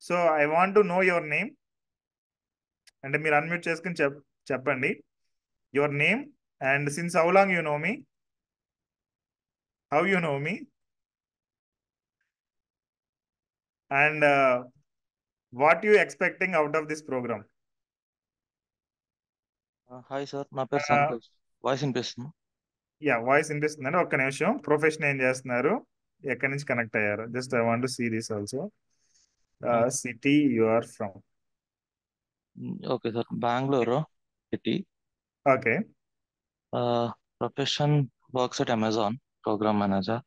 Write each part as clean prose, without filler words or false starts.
So I want to know your name. అంటే మీరు unmute చేసుకుని చెప్పండి your name and since how long you know me, how you know me, and what you expecting out of this programme. Hi sir, నా పేరు Santosh. Voice వినిపిస్తుంది? Yeah, voice వినిపిస్తుందండి. ఒక్క నిమిషం. ప్రొఫెషన్ ఏం చేస్తున్నారు, ఎక్కడి నుంచి కనెక్ట్ అయ్యారు? Just I want to see this also. City you are from. Okay sir, Bengaluru city. Okay, profession works at Amazon, program manager.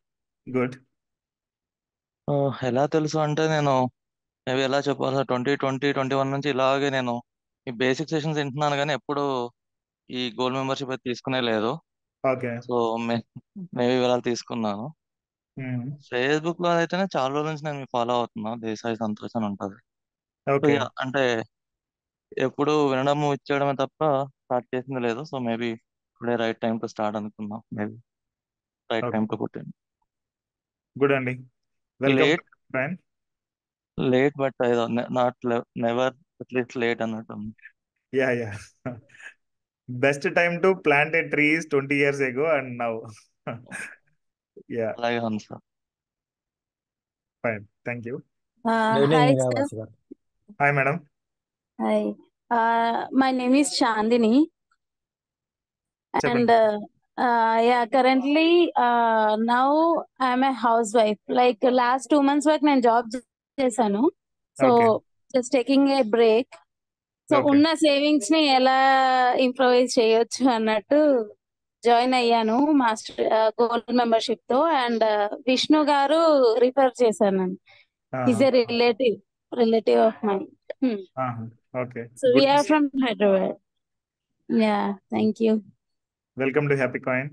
Good. ఎలా తెలుసు అంటే నేను మేబీ ఎలా చెప్పాలి సార్, 2021 నుంచి ఇలాగే నేను ఈ బేసిక్ సెషన్స్ వింటున్నాను, కానీ ఎప్పుడు ఈ గోల్డ్ మెంబర్షిప్ అయితే తీసుకునే లేదు. ఓకే. సో మేబీ ఇలా తీసుకున్నాను. ఫేస్బుక్ లో అయితేనే చాలా రోజుల నుంచి నేను ఫాలో అవుతున్నా, దేశాయి సంతోష్ అని ఉంటుంది. సో ఓకే, అంటే ఎప్పుడు వినడము ఇచ్చేయడమే తప్ప స్టార్ట్ చేసింది లేదు. So maybe today right time to start అనుకున్నాం. మేబీ రైట్ టైం ఓకే, టు పుట్టింది. గుడ్ అండి. Welcome to late, friend. Late but ఏదో నాట్ నెవర్ అట్లీస్ట్ లేట్ అన్నట్టు ఉంది. Yeah, yeah. Best time to plant a tree is 20 years ago and now. Yeah, అలాగే ఉంది sir. Fine, thank you. Good evening, Hi, sir. Vasu garu. Hi madam. Hi. My name is Chandini, and చెప్పండి. yeah, currently now I'm a housewife. Like last 2 months work నేను job చేశాను. So okay, just taking a break. So okay. ఉన్న savings ని ఎలా improvise చేయొచ్చు అన్నట్టు join అయ్యాను master gold membership తో. అండ్ విష్ణు గారు రిఫర్ చేశాను. Is a relative of my. Okay, So we good to are see. from Hyderabad. Yeah, thank you. Welcome to happy coin.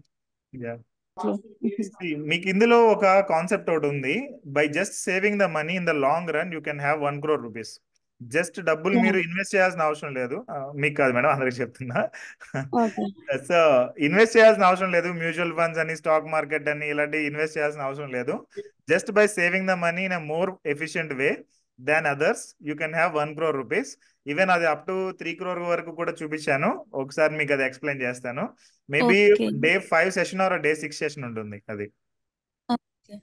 Yeah, Okay. మీకు ఇందులో ఒక కాన్సెప్ట్ ఒకటి ఉంది. By just saving the money in the long run you can have 1 crore rupees. Just డబ్బులు Yeah, మీరు invest చేయాల్సిన అవసరం లేదు. మీకు కాదు మేడం, అందరికి చెప్తున్నా. okay. సో ఇన్వెస్ట్ చేయాల్సిన అవసరం లేదు. మ్యూచువల్ ఫండ్స్ అని, స్టాక్ మార్కెట్ అని ఇలాంటి ఇన్వెస్ట్ చేయాల్సిన అవసరం లేదు. Just by saving the money in a more efficient way than others you can have 1 crore rupees. Even అది అప్ టు 3 crore వరకు కూడా చూపించాను. ఒకసారి మీకు అది ఎక్స్ప్లెయిన్ చేస్తాను. Maybe Okay. Day 5 session are day 6 session ఉంటుంది అది. Okay.